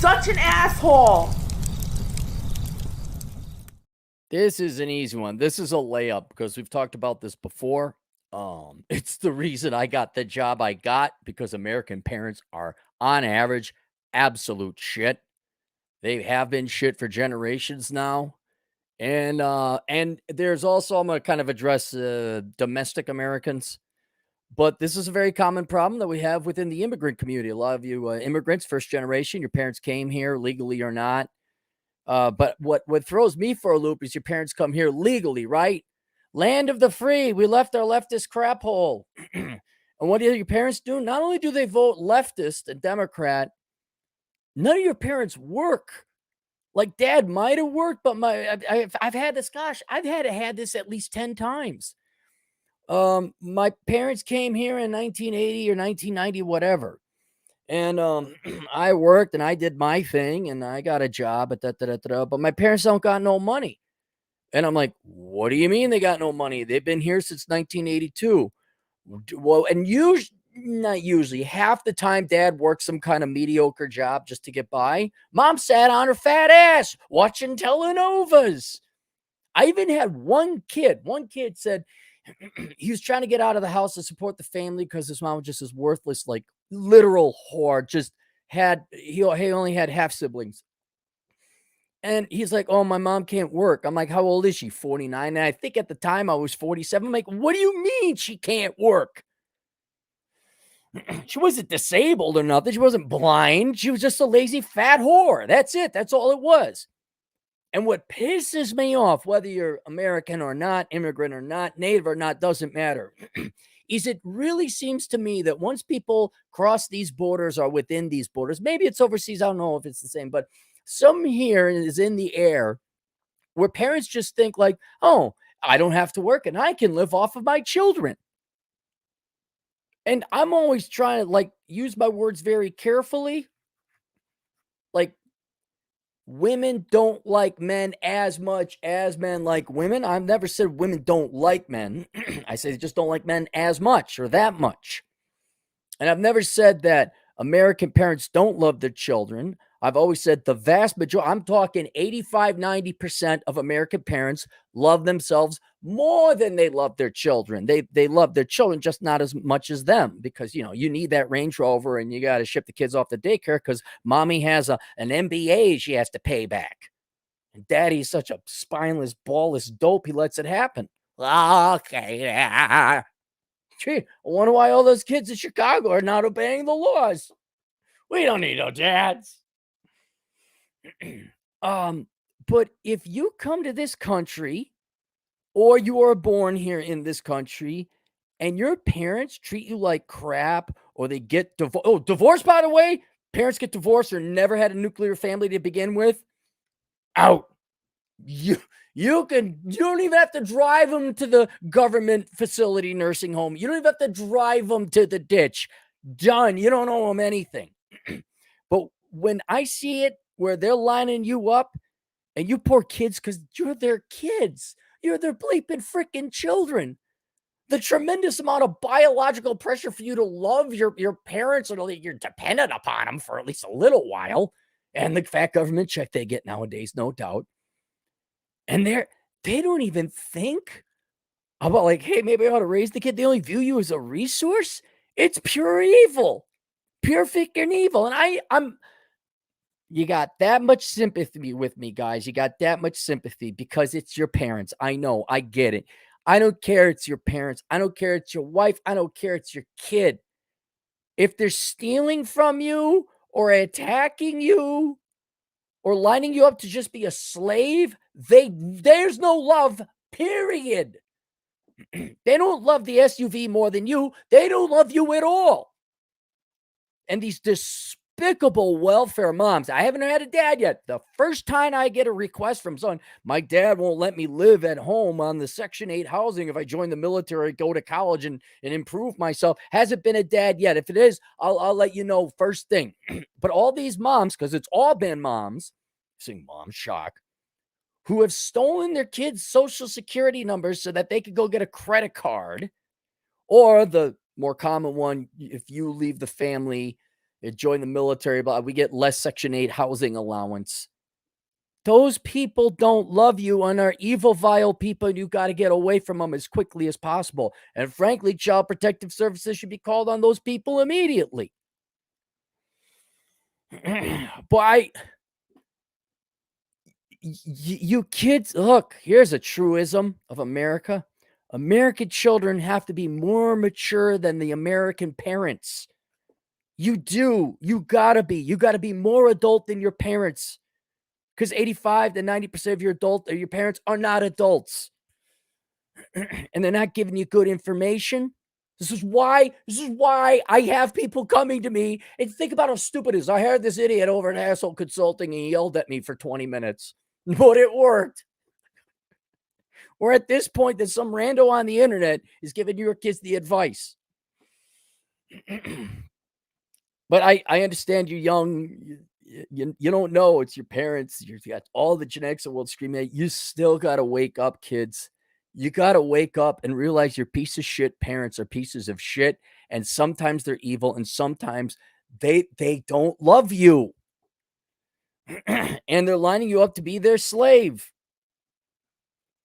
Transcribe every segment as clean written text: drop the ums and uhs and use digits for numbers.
such an asshole. This is an easy one. This is a layup because we've talked about this before. It's the reason I got the job I got because American parents are, on average, absolute shit. They have been shit for generations now. And there's also I'm gonna kind of address domestic Americans, but this is a very common problem that we have within the immigrant community. A lot of you immigrants, first generation, your parents came here legally or not. But what throws me for a loop is your parents come here legally, right? Land of the free. We left our leftist crap hole. And what do your parents do? Not only do they vote leftist and Democrat, none of your parents work. Like dad might have worked, but I've had this. Gosh, I've had this at least 10 times. My parents came here in 1980 or 1990, whatever. And I worked and I did my thing and I got a job at that, but my parents don't got no money. And I'm like, what do you mean they got no money? They've been here since 1982. Well, and usually, not usually, half the time dad worked some kind of mediocre job just to get by. Mom sat on her fat ass watching telenovas. I even had one kid. One kid said he was trying to get out of the house to support the family because his mom was just as worthless, like literal whore. Just he only had half siblings. And he's like, oh, my mom can't work. I'm like, how old is she? 49. And I think at the time I was 47. I'm like, what do you mean she can't work? She wasn't disabled or nothing. She wasn't blind. She was just a lazy fat whore. That's it. That's all it was. And what pisses me off, whether you're American or not, immigrant or not, native or not, doesn't matter, is it really seems to me that once people cross these borders or within these borders, maybe it's overseas, I don't know if it's the same, but some here is in the air where parents just think like, oh, I don't have to work and I can live off of my children. And I'm always trying to like use my words very carefully. Like, women don't like men as much as men like women. I've never said women don't like men. I say they just don't like men as much or that much. And I've never said that American parents don't love their children. I've always said the vast majority, I'm talking 85, 90% of American parents love themselves more than they love their children. They love their children, just not as much as them because, you know, you need that Range Rover and you got to ship the kids off to daycare because mommy has an MBA she has to pay back. And daddy's such a spineless, ballless dope, he lets it happen. Okay. Gee, I wonder why all those kids in Chicago are not obeying the laws. We don't need no dads. But if you come to this country or you are born here in this country and your parents treat you like crap or they get divorced. Oh, divorce, by the way, parents get divorced or never had a nuclear family to begin with. Out. You don't even have to drive them to the government facility nursing home. You don't even have to drive them to the ditch. Done. You don't owe them anything. But when I see it where they're lining you up and you poor kids, because you're their kids, you're their bleeping freaking children. The tremendous amount of biological pressure for you to love your parents, or you're dependent upon them for at least a little while, and the fat government check they get nowadays, no doubt. And they don't even think about like, hey, maybe I ought to raise the kid. They only view you as a resource. It's pure evil, pure freaking evil. And I'm you got that much sympathy with me, guys. You got that much sympathy because it's your parents. I know, I get it. I don't care it's your parents. I don't care it's your wife. I don't care it's your kid. If they're stealing from you or attacking you or lining you up to just be a slave, there's no love, period. They don't love the SUV more than you. They don't love you at all. And these despicable welfare moms. I haven't had a dad yet. The first time I get a request from someone, my dad won't let me live at home on the Section 8 housing if I join the military, go to college, and improve myself. Hasn't been a dad yet. If it is, I'll let you know first thing. But all these moms, because it's all been moms, saying mom shock, who have stolen their kids' social security numbers so that they could go get a credit card, or the more common one, if you leave the family, join the military, but we get less Section 8 housing allowance. Those people don't love you and are evil, vile people, and you got to get away from them as quickly as possible. And frankly, Child Protective Services should be called on those people immediately. But you kids, look, here's a truism of America. American children have to be more mature than the American parents. You do. You gotta be. You gotta be more adult than your parents. Because 85 to 90% of your parents are not adults. And they're not giving you good information. This is why I have people coming to me, and think about how stupid it is. I had this idiot over at Asshole Consulting, and he yelled at me for 20 minutes. But it worked. We're at this point that some rando on the internet is giving your kids the advice. But I understand you're young. You don't know. It's your parents. You got all the genetics of the world screaming at you. You still got to wake up, kids. You got to wake up and realize your piece of shit parents are pieces of shit. And sometimes they're evil, and sometimes they don't love you. And they're lining you up to be their slave.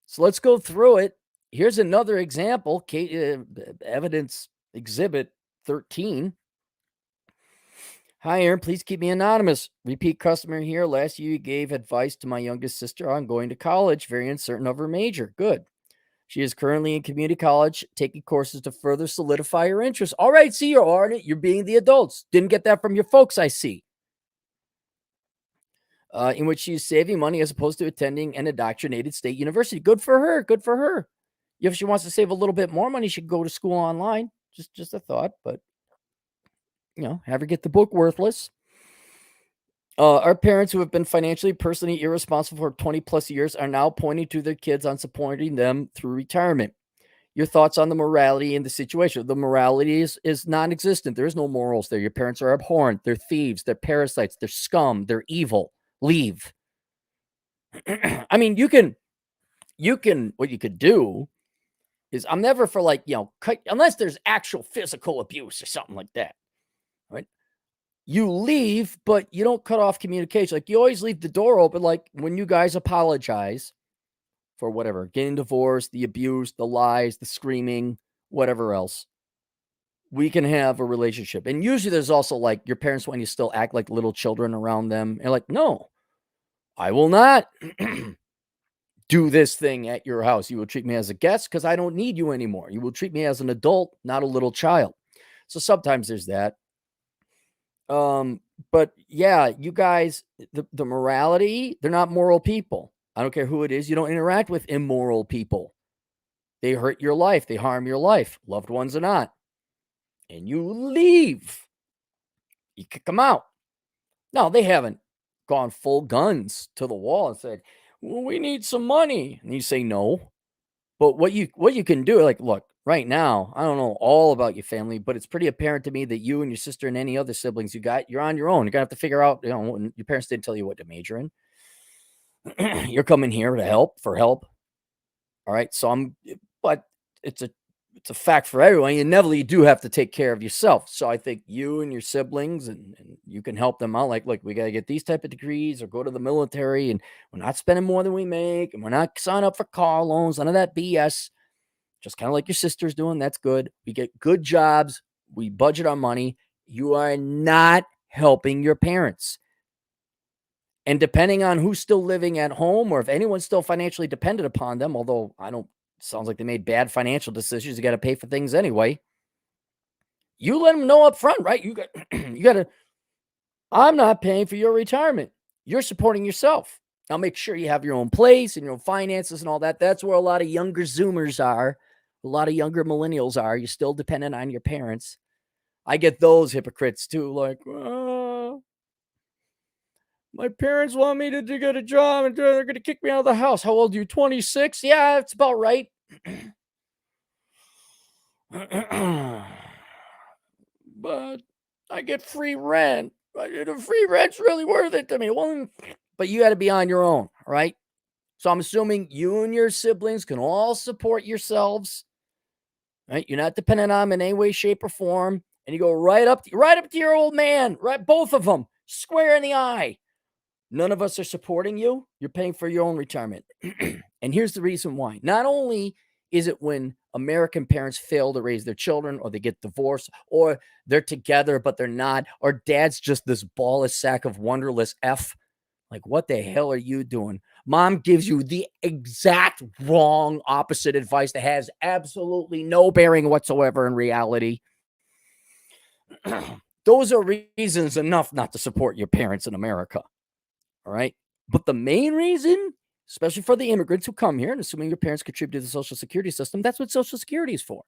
So let's go through it. Here's another example, evidence exhibit 13. Hi, Aaron. Please keep me anonymous. Repeat customer here. Last year, you gave advice to my youngest sister on going to college, very uncertain of her major. Good. She is currently in community college, taking courses to further solidify her interests. All right, see, you're on it. You're being the adults. Didn't get that from your folks, I see. In which she's saving money as opposed to attending an indoctrinated state university. Good for her. Good for her. If she wants to save a little bit more money, she could go to school online. Just a thought, but have her get the book Worthless. Our parents who have been financially, personally irresponsible for 20 plus years are now pointing to their kids on supporting them through retirement. Your thoughts on the morality in the situation? The morality is non-existent. There's no morals there. Your parents are abhorrent. They're thieves. They're parasites. They're scum. They're evil. Leave. I mean, what you could do is, I'm never for unless there's actual physical abuse or something like that, right? You leave, but you don't cut off communication. Like, you always leave the door open. Like, when you guys apologize for whatever, getting divorced, the abuse, the lies, the screaming, whatever else, we can have a relationship. And usually there's also like your parents want you to still act like little children around them. And like, no, I will not do this thing at your house. You will treat me as a guest because I don't need you anymore. You will treat me as an adult, not a little child. So sometimes there's that. But yeah, you guys, the morality, they're not moral people. I don't care who it is. You don't interact with immoral people. They hurt your life. They harm your life. Loved ones or not. And you leave. You kick them out. No, they haven't gone full guns to the wall and said, well, we need some money. And you say no. But what you can do, like, look, right now, I don't know all about your family, but it's pretty apparent to me that you and your sister and any other siblings you're on your own. You're gonna have to figure out, your parents didn't tell you what to major in. You're coming here for help. All right. But it's a fact for everyone. You do have to take care of yourself. So I think you and your siblings and you can help them out. Like, look, we got to get these type of degrees or go to the military, and we're not spending more than we make, and we're not signing up for car loans, none of that BS. Just kind of like your sister's doing. That's good. We get good jobs. We budget our money. You are not helping your parents. And depending on who's still living at home or if anyone's still financially dependent upon them, although sounds like they made bad financial decisions. You got to pay for things anyway. You let them know up front, right? You got to, I'm not paying for your retirement. You're supporting yourself. Now make sure you have your own place and your own finances and all that. That's where a lot of younger Zoomers are. A lot of younger millennials are. You're still dependent on your parents. I get those hypocrites too. Like, my parents want me to get a job and they're going to kick me out of the house. How old are you? 26? Yeah, that's about right. But I get free rent. The free rent's really worth it to me. Well, but you got to be on your own, right? So I'm assuming you and your siblings can all support yourselves, right? You're not dependent on them in any way, shape, or form. and you go right up to your old man, right, both of them, square in the eye. None of us are supporting you. You're paying for your own retirement. And here's the reason why. Not only is it when American parents fail to raise their children, or they get divorced, or they're together but they're not, or dad's just this ballless sack of wonderless F. Like, what the hell are you doing? Mom gives you the exact wrong opposite advice that has absolutely no bearing whatsoever in reality. Those are reasons enough not to support your parents in America. All right. But the main reason, especially for the immigrants who come here, and assuming your parents contribute to the Social Security system, that's what Social Security is for.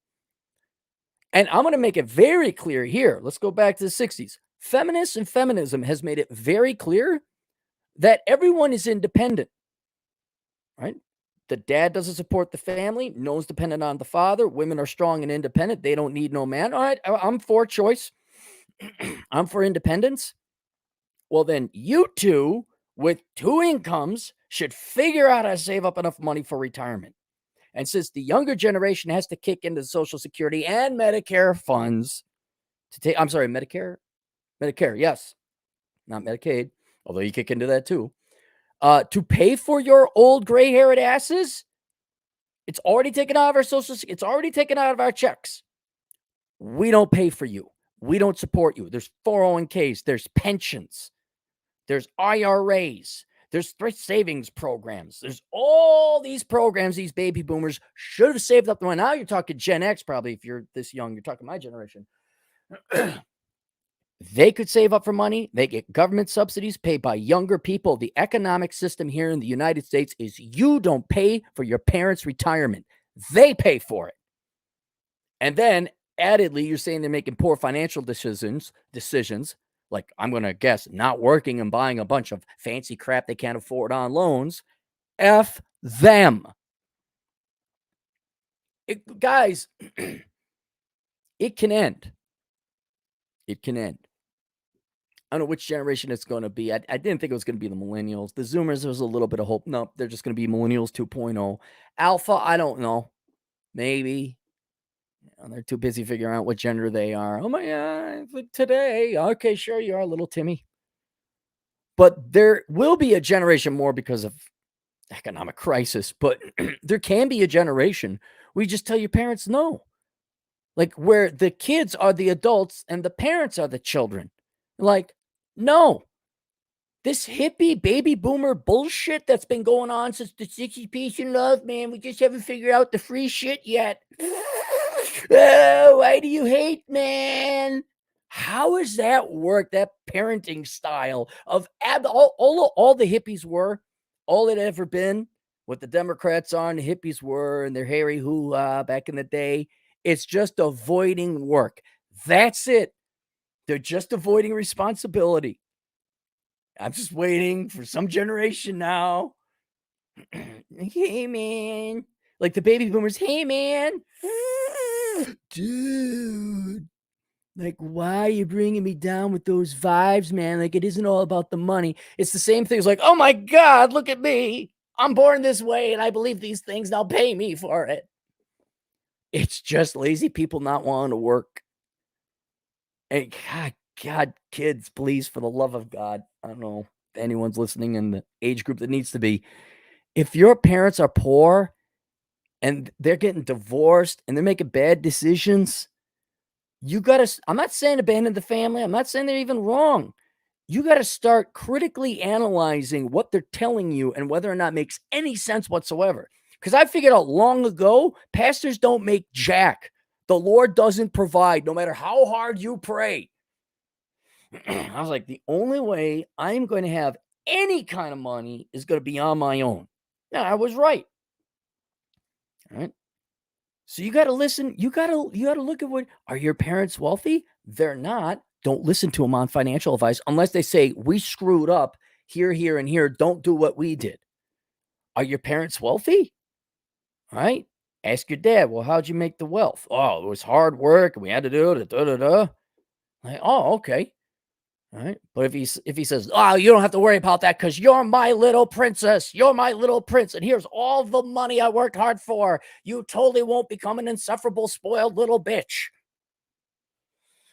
And I'm going to make it very clear here. Let's go back to the 60s. Feminists and feminism has made it very clear that everyone is independent, right? The dad doesn't support the family. No one's dependent on the father. Women are strong and independent. They don't need no man. All right. I'm for choice. I'm for independence. Well, then you two with two incomes should figure out how to save up enough money for retirement. And since the younger generation has to kick into Social Security and Medicare funds to take, I'm sorry, Medicare, yes, not Medicaid, although you kick into that too, to pay for your old gray-haired asses, it's already taken out of our it's already taken out of our checks. We don't pay for you. We don't support you. There's 401ks, there's pensions, there's IRAs, there's thrift savings programs. There's all these programs these baby boomers should have saved up. Now you're talking Gen X, probably, if you're this young, you're talking my generation. They could save up for money. They get government subsidies paid by younger people. The economic system here in the United States is you don't pay for your parents' retirement. They pay for it. And then, addedly, you're saying they're making poor financial decisions, like, I'm going to guess, not working and buying a bunch of fancy crap they can't afford on loans. F them. Guys, it can end. It can end. I don't know which generation it's going to be. I didn't think it was going to be the millennials. The Zoomers, there was a little bit of hope. No, they're just going to be millennials 2.0. Alpha, I don't know. Maybe. They're too busy figuring out what gender they are. Oh my God, today. Okay, sure, you are, little Timmy. But there will be a generation more because of economic crisis. But there can be a generation where you just tell your parents no. Like, where the kids are the adults and the parents are the children. Like, no. This hippie baby boomer bullshit that's been going on since the 60s, peace and love, man. We just haven't figured out the free shit yet. Oh, why do you hate, man? How does that work? That parenting style of all the hippies were, all it ever been, what the Democrats are and the hippies were, and their hairy hoo-ha back in the day. It's just avoiding work. That's it. They're just avoiding responsibility. I'm just waiting for some generation now. Hey, man. Like the baby boomers. Hey, man. Dude. Like, why are you bringing me down with those vibes, man? Like, it isn't all about the money. It's the same thing. It's like, oh, my God, look at me. I'm born this way, and I believe these things. Now pay me for it. It's just lazy people not wanting to work. And God, kids, please, for the love of God, I don't know if anyone's listening in the age group that needs to be. If your parents are poor and they're getting divorced and they're making bad decisions, you got to, I'm not saying abandon the family. I'm not saying they're even wrong. You got to start critically analyzing what they're telling you and whether or not it makes any sense whatsoever. Because I figured out long ago, pastors don't make jack. The Lord doesn't provide, no matter how hard you pray. I was like, the only way I'm going to have any kind of money is going to be on my own. Yeah, I was right. All right. So you got to listen. You got to look at are your parents wealthy? They're not. Don't listen to them on financial advice unless they say, we screwed up here, here, and here. Don't do what we did. Are your parents wealthy? All right. Ask your dad, well, how'd you make the wealth? Oh, it was hard work and we had to do it. Like, oh, okay. All right. But if he says, oh, you don't have to worry about that because you're my little princess. You're my little prince. And here's all the money I worked hard for. You totally won't become an insufferable, spoiled little bitch.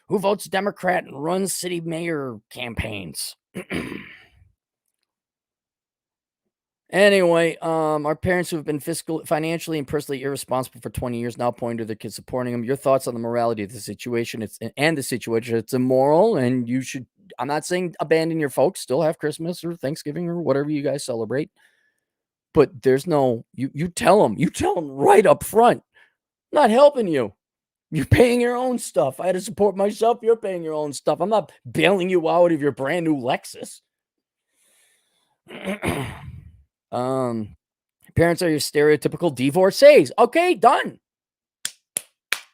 who votes Democrat and runs city mayor campaigns. Anyway, our parents who have been financially and personally irresponsible for 20 years now point to their kids supporting them. Your thoughts on the morality of the situation? The situation. It's immoral, and you should. I'm not saying abandon your folks. Still have Christmas or Thanksgiving or whatever you guys celebrate. But there's no you tell them. You tell them right up front. Not helping you. You're paying your own stuff. I had to support myself. You're paying your own stuff. I'm not bailing you out of your brand new Lexus. Parents are your stereotypical divorcees. Okay, done.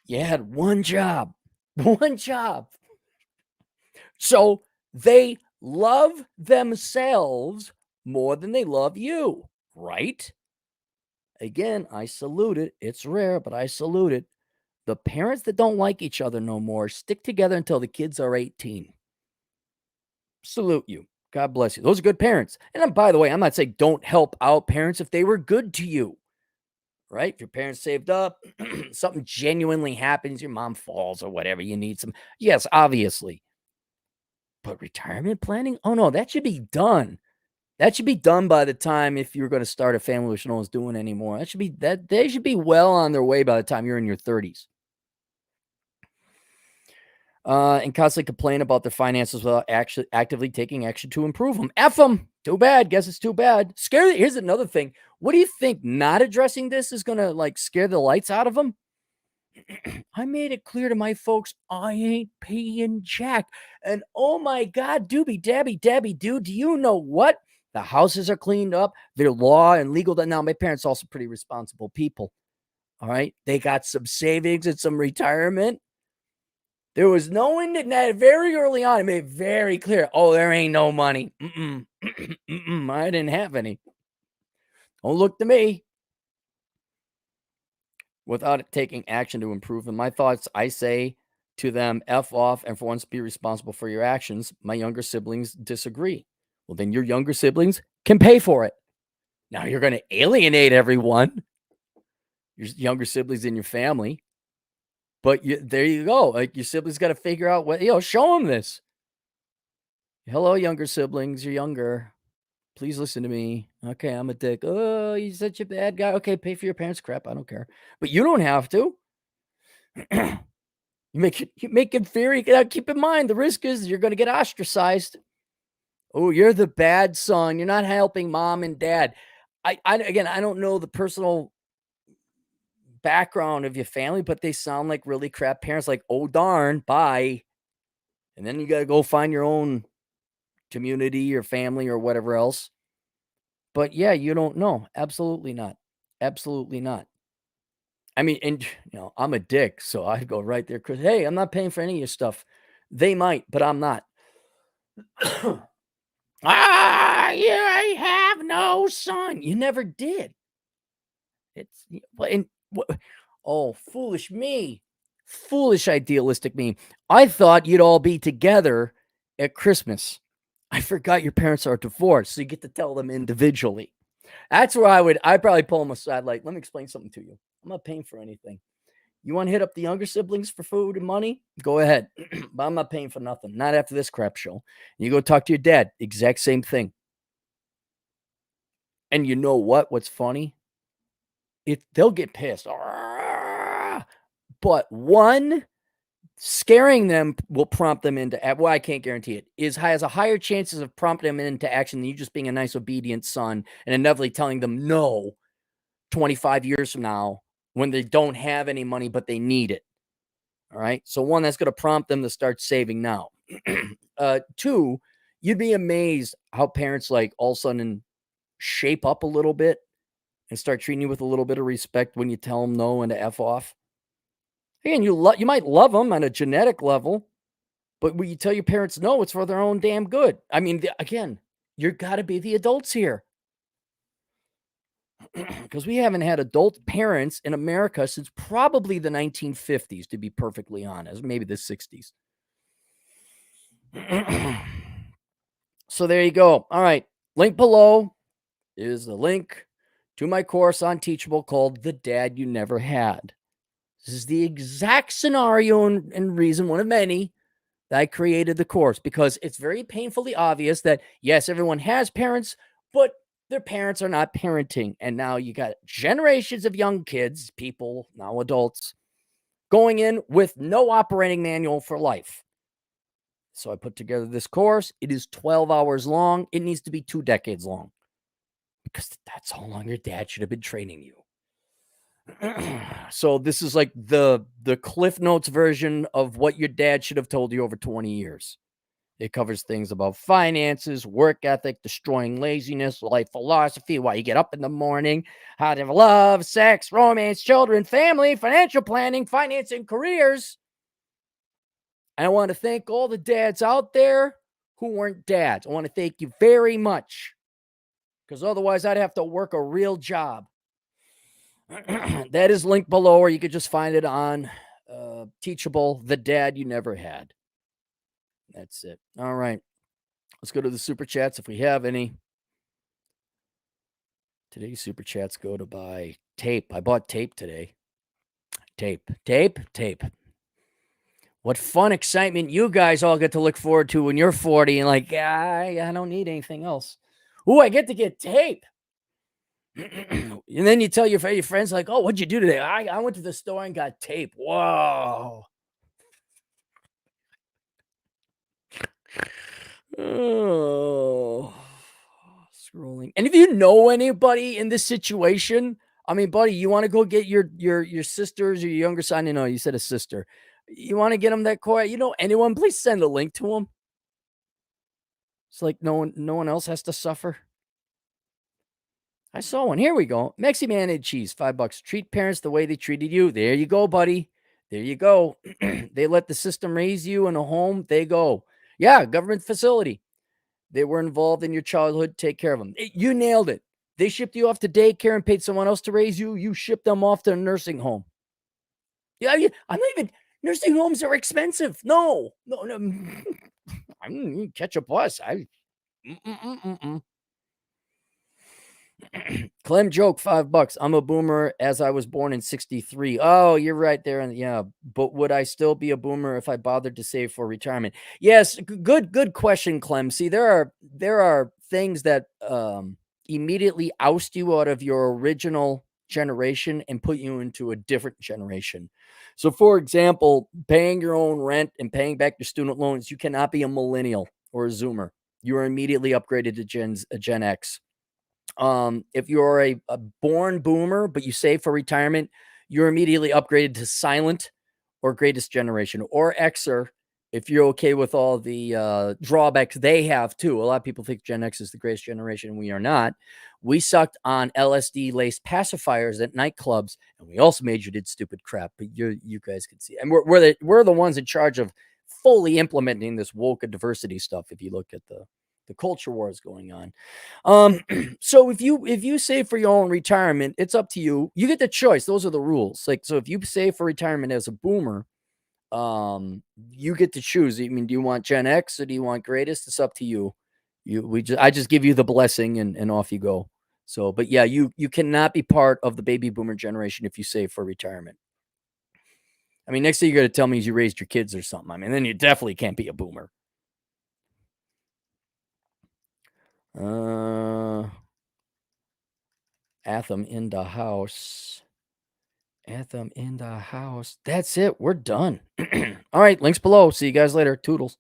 You had one job. One job. So they love themselves more than they love you, right? Again, I salute it. It's rare, but I salute it. The parents that don't like each other no more stick together until the kids are 18. Salute you. God bless you. Those are good parents. And by the way, I'm not saying don't help out parents if they were good to you, right? If your parents saved up, something genuinely happens, your mom falls or whatever, you need some. Yes, obviously. But retirement planning? Oh, no, that should be done. That should be done by the time if you're going to start a family, which no one's doing anymore. They should be well on their way by the time you're in your 30s. And constantly complain about their finances without actually actively taking action to improve them. F them. Too bad. Guess it's too bad. Here's another thing. What do you think? Not addressing this is gonna like scare the lights out of them? I made it clear to my folks I ain't paying jack. And oh my God, doobie dabby dabby do you know what? The houses are cleaned up. They're law and legal. Now my parents also pretty responsible people. All right, they got some savings and some retirement. There was no indication very early on. It made very clear. Oh, there ain't no money. I didn't have any. Don't look to me. Without taking action to improve them. My thoughts, I say to them, F off, and for once be responsible for your actions. My younger siblings disagree. Well, then your younger siblings can pay for it. Now you're going to alienate everyone, your younger siblings in your family. But there you go. Like your siblings got to figure out what, show them this. Hello, younger siblings. You're younger. Please listen to me. Okay, I'm a dick. Oh, you're such a bad guy. Okay, pay for your parents' crap. I don't care. But you don't have to. you make it very. Keep in mind, the risk is you're going to get ostracized. Oh, you're the bad son. You're not helping mom and dad. Again, I don't know the personal background of your family, but they sound like really crap parents. Like, oh darn, bye. And then you got to go find your own community or family or whatever else. But yeah, you don't know. Absolutely not. Absolutely not. I mean, and I'm a dick, so I'd go right there, Chris. Hey, I'm not paying for any of your stuff. They might, but I'm not. Yeah, I have no son. You never did. It's and oh, foolish me. Foolish idealistic me. I thought you'd all be together at Christmas. I forgot your parents are divorced, so you get to tell them individually. That's where I'd probably pull them aside, like, let me explain something to you. I'm not paying for anything. You want to hit up the younger siblings for food and money? Go ahead. But I'm not paying for nothing. Not after this crap show. You go talk to your dad. Exact same thing. And you know what? What's funny? They'll get pissed. But one, scaring them will prompt them into, well, I can't guarantee it, has a higher chances of prompting them into action than you just being a nice, obedient son and inevitably telling them no 25 years from now when they don't have any money, but they need it. All right. So one, that's going to prompt them to start saving now. Two, you'd be amazed how parents like all of a sudden shape up a little bit and start treating you with a little bit of respect when you tell them no and to F off. Again, you might love them on a genetic level, but when you tell your parents no, it's for their own damn good. I mean, again, you've got to be the adults here. Because we haven't had adult parents in America since probably the 1950s, to be perfectly honest, maybe the 60s. So there you go. All right. Link below is the link to my course on Teachable called The Dad You Never Had. This is the exact scenario and reason, one of many, I created the course because it's very painfully obvious that yes, everyone has parents, but their parents are not parenting. And now you got generations of young kids, people, now adults, going in with no operating manual for life. So I put together this course. It is 12 hours long. It needs to be 2 decades long because that's how long your dad should have been training you. So this is like the Cliff Notes version of what your dad should have told you over 20 years. It covers things about finances, work ethic, destroying laziness, life philosophy, why you get up in the morning, how to have love, sex, romance, children, family, financial planning, financing, careers. And I want to thank all the dads out there who weren't dads. I want to thank you very much because otherwise I'd have to work a real job. That is linked below, or you could just find it on Teachable, the dad you never had. That's it. All right. Let's go to the super chats if we have any. Today's super chats go to buy tape. I bought tape today. Tape. What fun excitement you guys all get to look forward to when you're 40 and like, I don't need anything else. Ooh, I get to get tape. And then you tell your friends, like, oh, what'd you do today? I went to the store and got tape. Whoa. Oh, scrolling. And if you know anybody in this situation, I mean, buddy, you want to go get your sisters or your younger son? You know, you said a sister. You want to get them that core? You know anyone? Please send a link to them. It's like no one else has to suffer. I saw one. Here we go. Mexi Man and cheese, $5. Treat parents the way they treated you. There you go, buddy. There you go. They let the system raise you in a home. They go. Yeah, government facility. They were involved in your childhood. Take care of them. You nailed it. They shipped you off to daycare and paid someone else to raise you. You shipped them off to a nursing home. Yeah, I'm not even. Nursing homes are expensive. No. I'm catch a bus. Clem joke, $5. I'm a boomer as I was born in 63. Oh, you're right there. And yeah, but would I still be a boomer if I bothered to save for retirement? Yes, good question, Clem. See, there are things that immediately oust you out of your original generation and put you into a different generation. So, for example, paying your own rent and paying back your student loans, you cannot be a millennial or a Zoomer. You are immediately upgraded to Gen X. If you're a born boomer, but you save for retirement, you're immediately upgraded to silent or greatest generation or Xer if you're okay with all the drawbacks they have too. A lot of people think Gen X is the greatest generation. We are not. We sucked on LSD laced pacifiers at nightclubs, and we also majored in stupid crap. But you guys can see, and we're the ones in charge of fully implementing this woke diversity stuff. If you look at the culture wars going on. So if you save for your own retirement, it's up to you. You get the choice. Those are the rules. Like, so if you save for retirement as a boomer, you get to choose. I mean, do you want Gen X or do you want greatest? It's up to you. I just give you the blessing and off you go. So, but yeah, you cannot be part of the baby boomer generation if you save for retirement. I mean, next thing you're gonna tell me is you raised your kids or something. I mean, then you definitely can't be a boomer. Atham in the house. Anthem in the house. That's it. We're done. All right. Links below. See you guys later. Toodles.